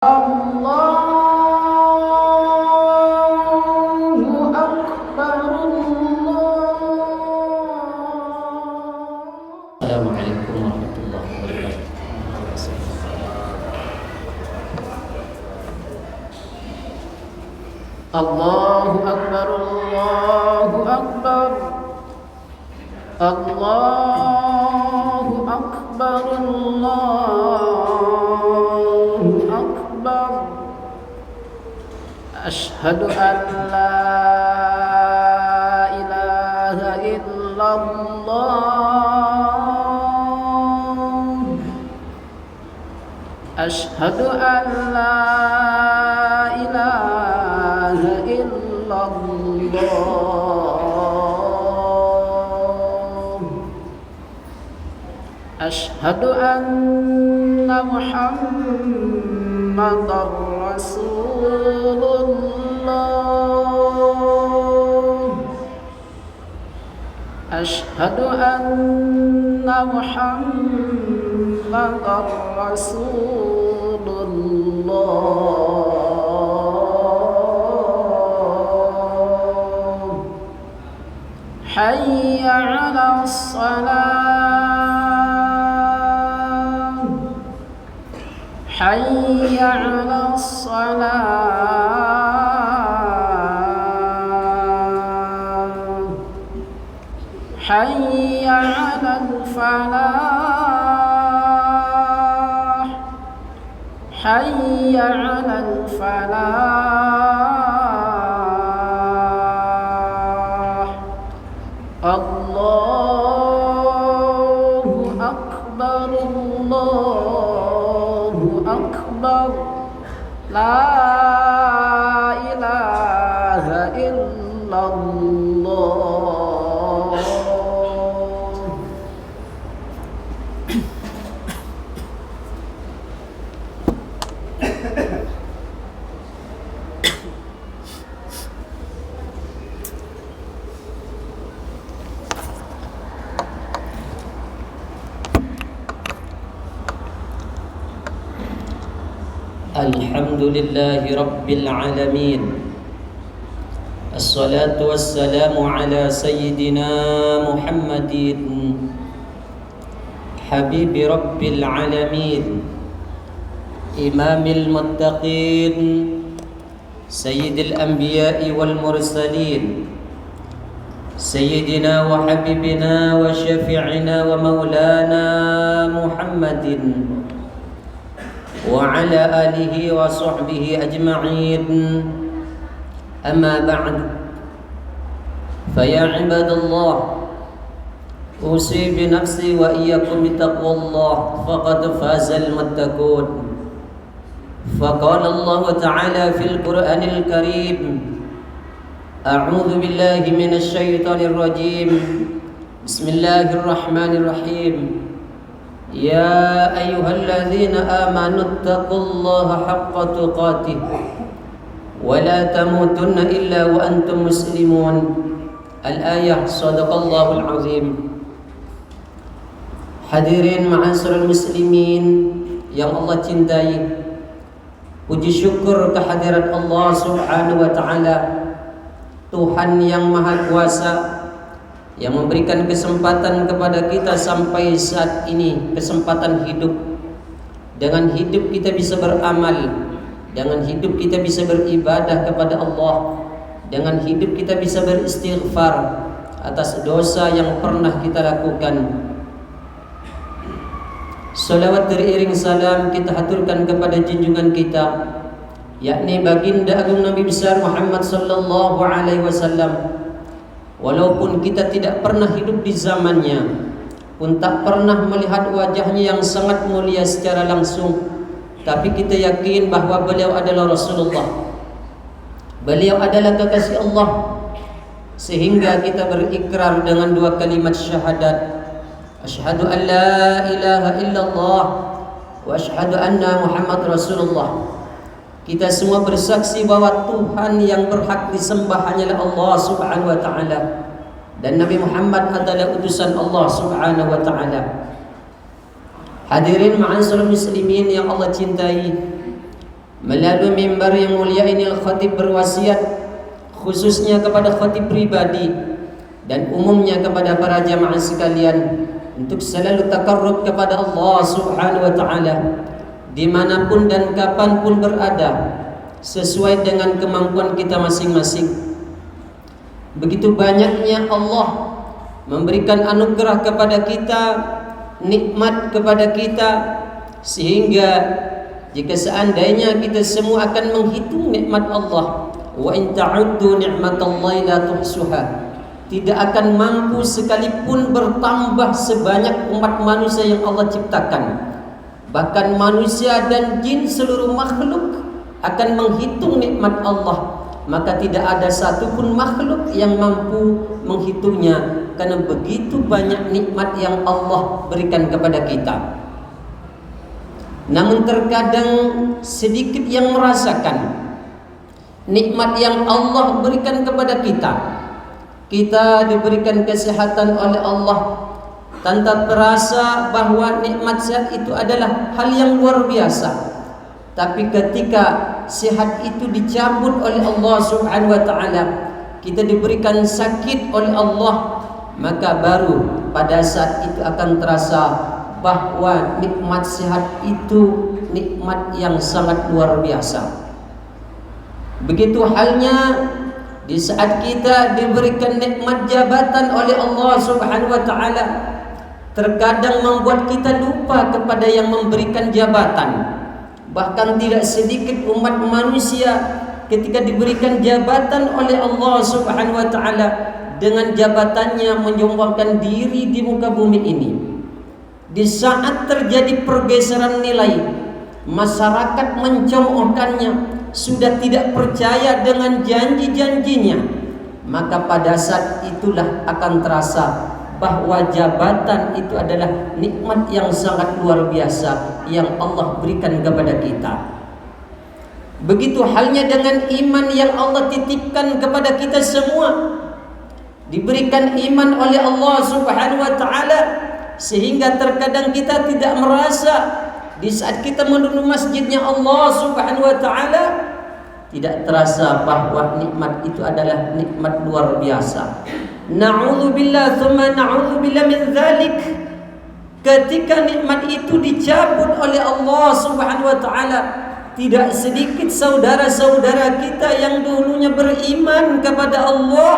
Allahu Akbar. Assalamualaikum warahmatullahi wabarakatuh. Allahu Akbar, Allahu Akbar, Allahu Akbar, Allahu Akbar. Asyhadu an la ilaha illallah. Asyhadu an la ilaha illallah. Asyhadu anna Muhammadar Rasulullah. Asyhadu anna Muhammadar Rasulullah. Hayya 'alas salah. Hayya 'alas salah. Hayya 'alal falah. Hayya 'alal falah. Allahu Akbar, Allahu Akbar. La ilaha illallah. Alhamdulillahi Rabbil Alamin. Assalatu wassalamu ala Sayyidina Muhammadin Habibi Rabbil Alamin, Imamil Muttaqin, Sayyidil Anbiya'i wal Mursalin, Sayyidina wa Habibina wa Syafi'ina wa Maulana Muhammadin wa ala alihi wa sahbihi ajma'in. Amma ba'd. Faya ibadallah, usi bi nafsi wa iyyakum bi taqwallah faqad fazal muttaqun. Faqala Allah Ta'ala fil Qur'anil Karim, a'udzu billahi minasy syaithanir rajim. Bismillahirrahmanirrahim. Ya ayyuhalladzina amanu taqullaha haqqa tuqatih wa la tamutunna illa wa antum muslimun. Al-ayah. Sadaqallahul azim. Hadirin ma'asyiral muslimin yang Allah cintai, puji syukur kehadirat Allah Subhanahu wa taala, Tuhan yang Maha Kuasa, yang memberikan kesempatan kepada kita sampai saat ini, kesempatan hidup. Dengan hidup kita bisa beramal, dengan hidup kita bisa beribadah kepada Allah, dengan hidup kita bisa beristighfar atas dosa yang pernah kita lakukan. Salawat beriring salam kita haturkan kepada junjungan kita, yakni baginda agung Nabi besar Muhammad sallallahu alaihi wasallam. Walaupun kita tidak pernah hidup di zamannya, pun tak pernah melihat wajahnya yang sangat mulia secara langsung, tapi kita yakin bahwa beliau adalah Rasulullah. Beliau adalah kekasih Allah, sehingga kita berikrar dengan dua kalimat syahadat, asyhadu an la ilaha illallah wa asyhadu anna Muhammad Rasulullah. Kita semua bersaksi bahwa Tuhan yang berhak disembah hanyalah Allah Subhanahu wa taala, dan Nabi Muhammad adalah utusan Allah Subhanahu wa taala. Hadirin ma'asyiral muslimin yang Allah cintai, Melalui mimbar yang mulia ini al-khatib berwasiat khususnya kepada khatib pribadi dan umumnya kepada para jamaah sekalian untuk selalu takarrub kepada Allah Subhanahu wa taala dimanapun dan kapanpun berada sesuai dengan kemampuan kita masing-masing. Begitu banyaknya Allah memberikan anugerah kepada kita, nikmat kepada kita, sehingga jika seandainya kita semua akan menghitung nikmat Allah, wa in ta'uddu ni'matallahi la tuhsuha, tidak akan mampu sekalipun bertambah sebanyak umat manusia yang Allah ciptakan. Bahkan manusia dan jin seluruh makhluk akan menghitung nikmat Allah, maka tidak ada satupun makhluk yang mampu menghitungnya, karena begitu banyak nikmat yang Allah berikan kepada kita. Namun terkadang sedikit yang merasakan nikmat yang Allah berikan kepada kita. Kita diberikan kesehatan oleh Allah, tanpa terasa bahwa nikmat sehat itu adalah hal yang luar biasa. Tapi ketika sehat itu dicabut oleh Allah Subhanahu wa taala, kita diberikan sakit oleh Allah, maka baru pada saat itu akan terasa bahwa nikmat sehat itu nikmat yang sangat luar biasa. Begitu halnya di saat kita diberikan nikmat jabatan oleh Allah Subhanahu wa taala, terkadang membuat kita lupa kepada yang memberikan jabatan. Bahkan tidak sedikit umat manusia ketika diberikan jabatan oleh Allah Subhanahu wa taala, dengan jabatannya menyombongkan diri di muka bumi ini. Di saat terjadi pergeseran nilai, masyarakat mencemoohkannya, sudah tidak percaya dengan janji-janjinya, maka pada saat itulah akan terasa bahwa jabatan itu adalah nikmat yang sangat luar biasa yang Allah berikan kepada kita. Begitu halnya dengan iman yang Allah titipkan kepada kita semua. Diberikan iman oleh Allah Subhanahu wa taala, sehingga terkadang kita tidak merasa di saat kita menuju masjidnya Allah Subhanahu wa taala, tidak terasa bahwa nikmat itu adalah nikmat luar biasa. Na'udzubillah tsumma na'udzubillah min dzalik. Ketika nikmat itu dicabut oleh Allah Subhanahu wa taala, tidak sedikit saudara-saudara kita yang dulunya beriman kepada Allah,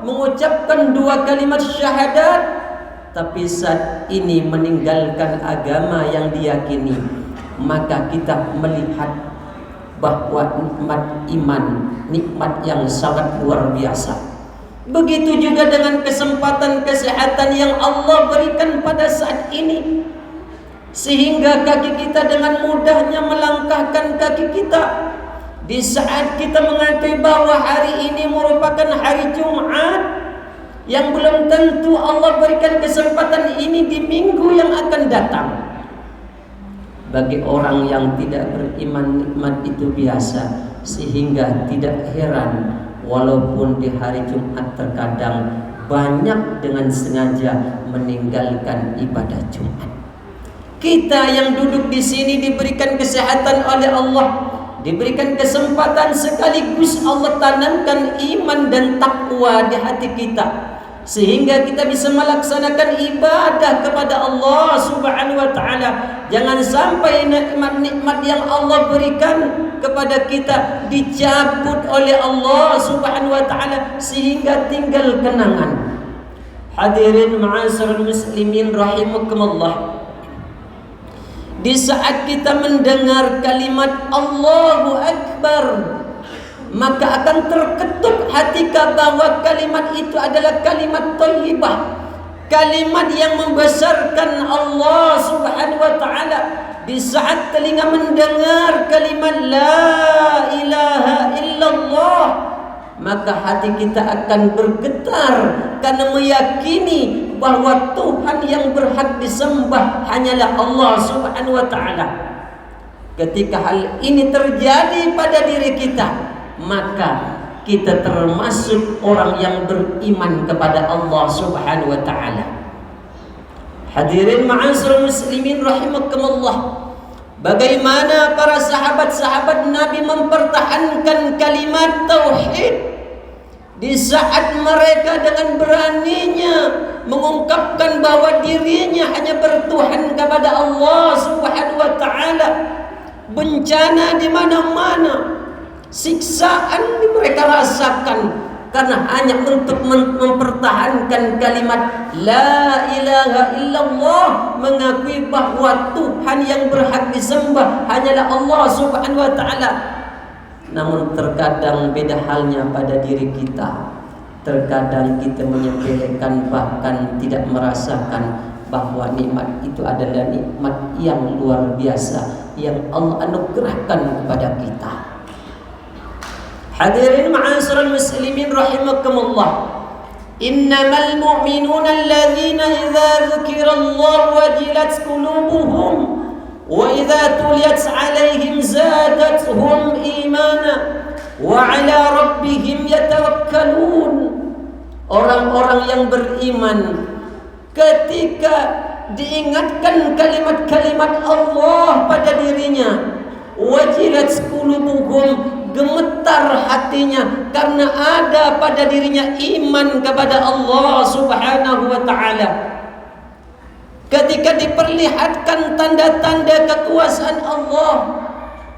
mengucapkan dua kalimat syahadat, tapi saat ini meninggalkan agama yang diyakini, maka kita melihat bahwa nikmat iman, nikmat yang sangat luar biasa. Begitu juga dengan kesempatan kesehatan yang Allah berikan pada saat ini, sehingga kaki kita dengan mudahnya melangkahkan kaki kita. Di saat kita mengakui bahwa hari ini merupakan hari Jumat, yang belum tentu Allah berikan kesempatan ini di minggu yang akan datang. Bagi orang yang tidak beriman, nikmat itu biasa, sehingga tidak heran walaupun di hari Jumat terkadang banyak dengan sengaja meninggalkan ibadah Jumat. Kita yang duduk di sini diberikan kesehatan oleh Allah, diberikan kesempatan, sekaligus Allah tanamkan iman dan takwa di hati kita, sehingga kita bisa melaksanakan ibadah kepada Allah Subhanahu wa taala. Jangan sampai nikmat-nikmat yang Allah berikan kepada kita dicabut oleh Allah Subhanahu wa taala sehingga tinggal kenangan. Hadirin ma'asyiral muslimin rahimakumullah. Di saat kita mendengar kalimat Allahu Akbar, maka akan terketuk hati kita bahwa kalimat itu adalah kalimat thayyibah, kalimat yang membesarkan Allah Subhanahu wa taala. Di saat telinga mendengar kalimat la ilaha illallah, maka hati kita akan bergetar karena meyakini bahwa Tuhan yang berhak disembah hanyalah Allah Subhanahu wa taala. Ketika hal ini terjadi pada diri kita, maka kita termasuk orang yang beriman kepada Allah Subhanahu wa taala. Hadirin ma'asyiral muslimin rahimakumullah. Bagaimana para sahabat-sahabat Nabi mempertahankan kalimat tauhid di saat mereka dengan beraninya mengungkapkan bahwa dirinya hanya bertuhan kepada Allah Subhanahu wa taala. Bencana di mana-mana, siksaan mereka rasakan karena hanya untuk mempertahankan kalimat la ilaha illallah, mengakui bahwa Tuhan yang berhak disembah hanyalah Allah Subhanahu wa taala. Namun terkadang beda halnya pada diri kita. Terkadang kita menyepelekan, bahkan tidak merasakan bahwa nikmat itu adalah nikmat yang luar biasa yang Allah anugerahkan kepada kita. Hadirin ma'asyiral muslimin rahimakumullah. Innamal mu'minuna alladzina idza dzukirallahu wajilat qulubuhum wa idza tuliyat 'alaihim zadatuhum imana wa 'ala rabbihim yatawakkalun. Orang-orang yang beriman ketika diingatkan kalimat-kalimat Allah pada dirinya, wajilat qulubuhum, gemetar hatinya karena ada pada dirinya iman kepada Allah Subhanahu wa taala. Ketika diperlihatkan tanda-tanda kekuasaan Allah,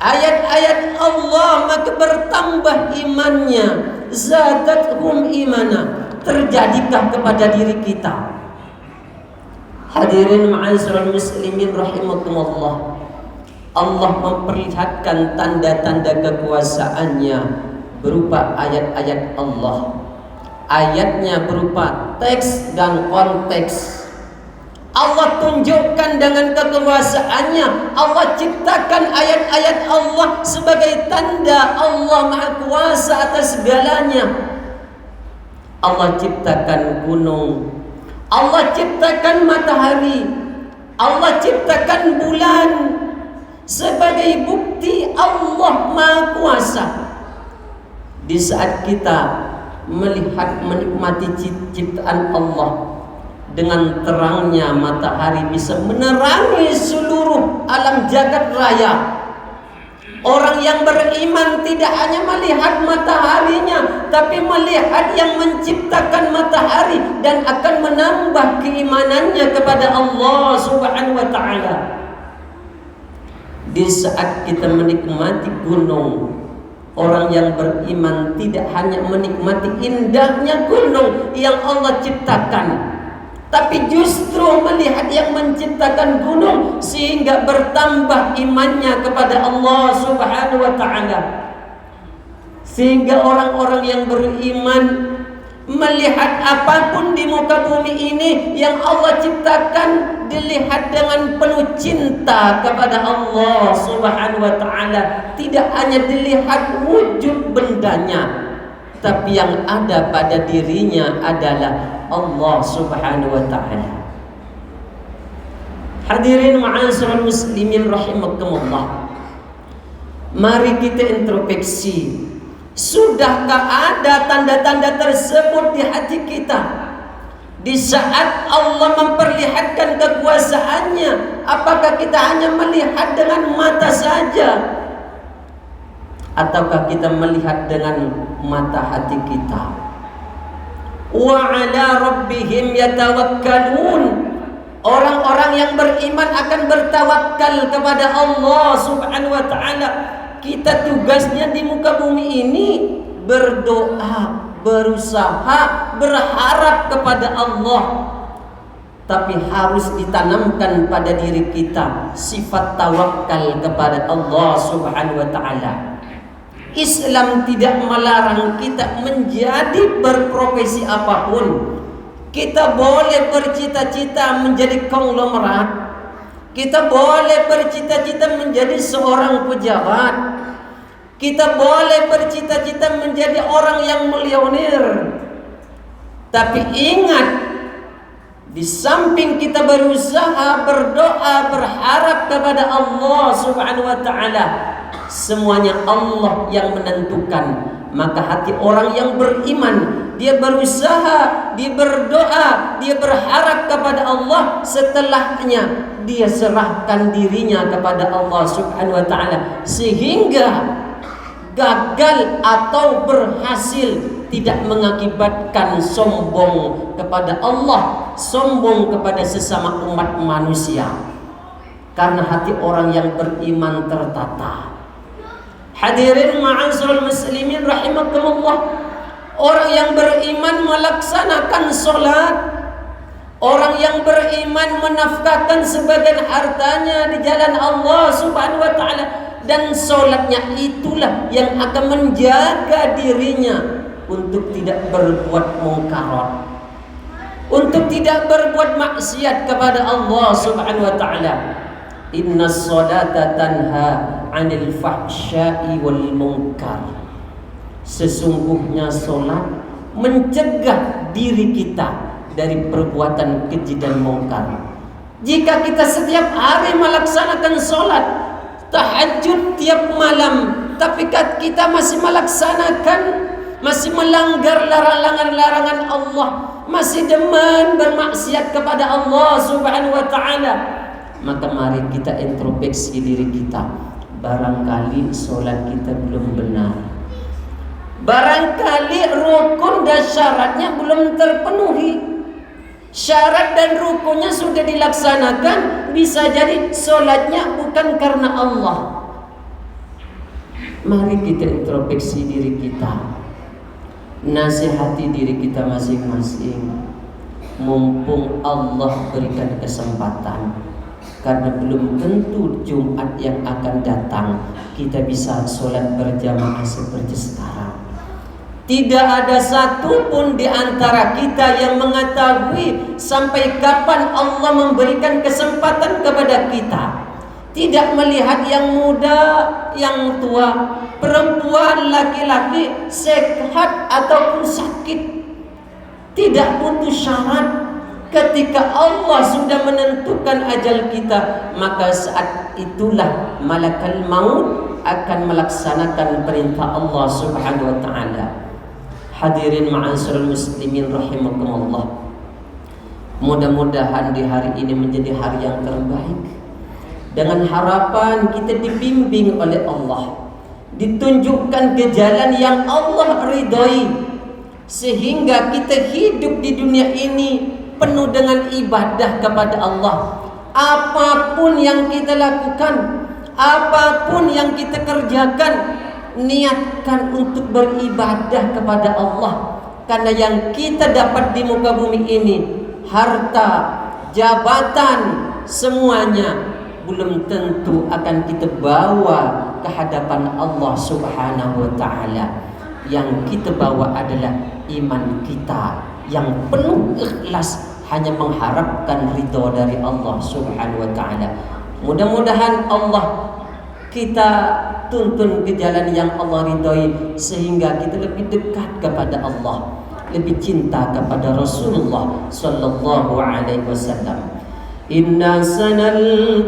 ayat-ayat Allah, maka bertambah imannya. Zadathum imana, terjadikah kepada diri kita? Hadirin ma'asyiral muslimin rahimakumullah. Allah memperlihatkan tanda-tanda kekuasaannya berupa ayat-ayat Allah. Ayatnya berupa teks dan konteks. Allah tunjukkan dengan kekuasaannya. Allah ciptakan ayat-ayat Allah sebagai tanda Allah Maha Kuasa atas segalanya. Allah ciptakan gunung, Allah ciptakan matahari, Allah ciptakan bulan sebagai bukti Allah Maha Kuasa. Di saat kita melihat, menikmati ciptaan Allah, dengan terangnya matahari bisa menerangi seluruh alam jagat raya. Orang yang beriman tidak hanya melihat mataharinya, tapi melihat yang menciptakan matahari dan akan menambah keimanannya kepada Allah Subhanahu wa taala. Di saat kita menikmati gunung, orang yang beriman tidak hanya menikmati indahnya gunung yang Allah ciptakan, tapi justru melihat yang menciptakan gunung sehingga bertambah imannya kepada Allah Subhanahu wa taala. Sehingga orang-orang yang beriman melihat apapun di muka bumi ini yang Allah ciptakan, dilihat dengan penuh cinta kepada Allah Subhanahu wa taala. Tidak hanya dilihat wujud bendanya, tapi yang ada pada dirinya adalah Allah Subhanahu wa taala. Hadirin ma'asyiral muslimin rahimakumullah. Mari kita introspeksi. Sudahkah ada tanda-tanda tersebut di hati kita? Di saat Allah memperlihatkan kekuasaannya, apakah kita hanya melihat dengan mata saja, ataukah kita melihat dengan mata hati kita? Wa 'ala rabbihim yatawakkalun. Orang-orang yang beriman akan bertawakal kepada Allah Subhanahu wa taala. Kita tugasnya di muka bumi ini berdoa, berusaha, berharap kepada Allah. Tapi harus ditanamkan pada diri kita sifat tawakal kepada Allah Subhanahu wa taala. Islam tidak melarang kita menjadi berprofesi apapun. Kita boleh bercita-cita menjadi konglomerat. Kita boleh bercita-cita menjadi seorang pejabat. Kita boleh bercita-cita menjadi orang yang milioner. Tapi ingat, di samping kita berusaha, berdoa, berharap kepada Allah Subhanahu wa taala, semuanya Allah yang menentukan. Maka hati orang yang beriman, dia berusaha, dia berdoa, dia berharap kepada Allah, setelahnya dia serahkan dirinya kepada Allah Subhanahu wa taala sehingga gagal atau berhasil tidak mengakibatkan sombong kepada Allah, sombong kepada sesama umat manusia. Karena hati orang yang beriman tertata. Hadirin ma'asyiral muslimin rahimakumullah, orang yang beriman melaksanakan salat, orang yang beriman menafkahkan sebagian hartanya di jalan Allah Subhanahu wa taala, dan salatnya itulah yang akan menjaga dirinya untuk tidak berbuat mungkarat, untuk tidak berbuat maksiat kepada Allah Subhanahu wa taala. Innas salata tanha 'anil fahsya'i wal munkar. Sesungguhnya salat mencegah diri kita dari perbuatan keji dan mungkar. Jika kita setiap hari melaksanakan salat, tahajud tiap malam, tapi kita masih melaksanakan, masih melanggar larangan-larangan Allah, masih demen bermaksiat kepada Allah Subhanahu wa taala, maka mari kita introspeksi diri kita. Barangkali salat kita belum benar, barangkali rukun dan syaratnya belum terpenuhi. Syarat dan rukunnya sudah dilaksanakan, bisa jadi salatnya bukan karena Allah. Mari kita introspeksi diri kita, nasihati diri kita masing-masing, mumpung Allah berikan kesempatan. Karena belum tentu Jumat yang akan datang kita bisa sholat berjamaah seperti sekarang. Tidak ada satupun di antara kita yang mengetahui sampai kapan Allah memberikan kesempatan kepada kita. Tidak melihat yang muda, yang tua, perempuan, laki-laki, sehat ataupun sakit. Tidak butuh syarat. Ketika Allah sudah menentukan ajal kita, maka saat itulah malakal maut akan melaksanakan perintah Allah Subhanahu wa taala. Hadirin ma'asyiral muslimin rahimakumullah. Mudah-mudahan di hari ini menjadi hari yang terbaik. Dengan harapan kita dibimbing oleh Allah, ditunjukkan ke jalan yang Allah ridhoi, sehingga kita hidup di dunia ini penuh dengan ibadah kepada Allah. Apapun yang kita lakukan, apapun yang kita kerjakan, niatkan untuk beribadah kepada Allah. Karena yang kita dapat di muka bumi ini, harta, jabatan, semuanya belum tentu akan kita bawa ke hadapan Allah Subhanahu wa taala. Yang kita bawa adalah iman kita yang penuh ikhlas, hanya mengharapkan ridha dari Allah Subhanahu wa taala. Mudah-mudahan Allah kita tuntun ke jalan yang Allah ridhoi, sehingga kita lebih dekat kepada Allah, lebih cinta kepada Rasulullah sallallahu alaihi wasallam. Inna sanal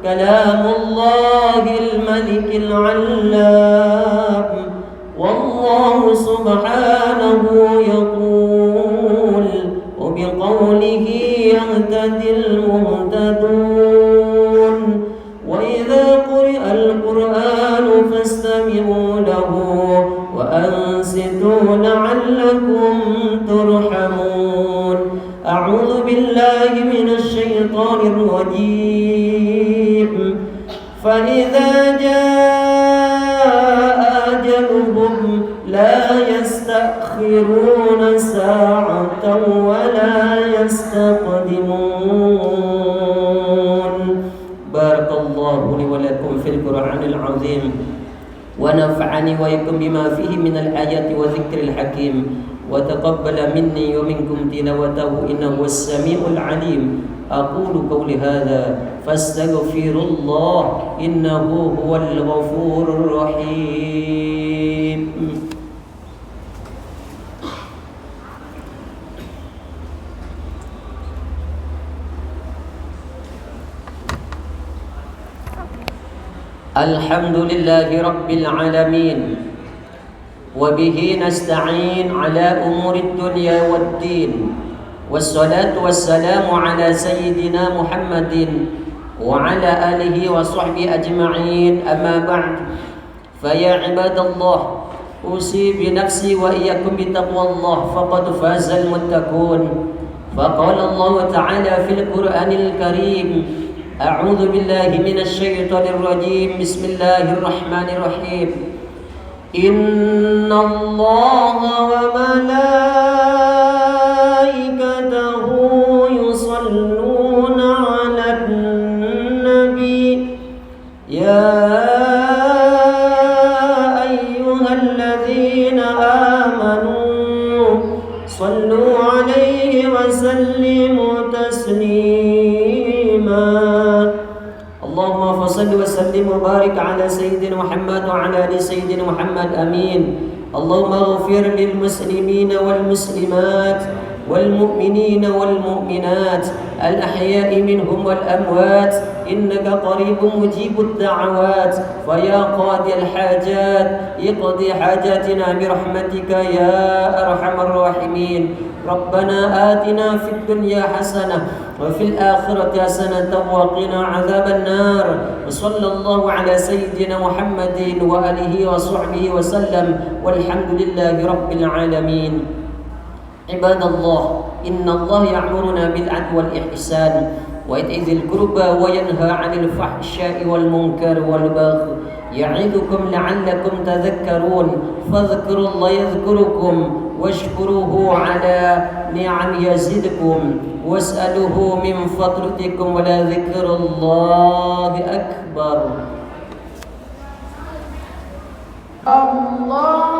kalamullahil malikil allam, wallahu subhanahu yaqul wa biqawlihi yahtadil muhtadun wa idza quri'al qur'anu fastami'u lahu wa ansitu la'allakum turhamun. A'udzu billahi minasy syaithanir rajim. Fa idza jaa ajaluhum la yastakhiruna sa'atan wa la yastaqdimun. Barakallahu li wa lakum fil Qur'anil 'azim wa nafa'ani wa iyyakum bima fihi minal ayati wa dzikril hakim. وتقبل مني ومنكم تلاوته إنه هو السميع العليم. أقول قولي هذا فاستغفر الله إنه هو الغفور الرحيم. الحمد لله رب العالمين وبه نستعين على أمور الدنيا والدين والصلاة والسلام على سيدنا محمد وعلى آله وصحبه أجمعين. أما بعد، فيا عباد الله، أوصي بنفسي وإياكم بتقوى الله، فقد فاز المتقون. فقال الله تعالى في القرآن الكريم: أعوذ بالله من الشيطان الرجيم، بسم الله الرحمن الرحيم. إن الله وملائكته يصلون على النبي يا أيها الذين آمنوا صلوا عليه وسلموا تسليما. اللهم فصل وسلم وبارك على سيدنا محمد وعلى آل سيدنا محمد. آمين. اللهم اغفر للمسلمين والمسلمات والمؤمنين والمؤمنات الأحياء منهم والأموات، إنك قريب مجيب الدعوات. فيا قاضي الحاجات اقضي حاجاتنا برحمتك يا أرحم الراحمين. ربنا آتنا في الدنيا حسنة وفي الآخرة حسنة وقنا عذاب النار. وصلى الله على سيدنا محمد وآله وصحبه وسلم، والحمد لله رب العالمين. عباد الله، إن الله يأمرنا بالعدل والإحسان وإيتاء ذي القربى وينهى عن الفحشاء والمنكر والبغي، يعظكم لعلكم تذكرون. فاذكروا الله يذكركم واشكروه على نعم يزدكم واسألوه من فضلكم ولذكر الله أكبر. الله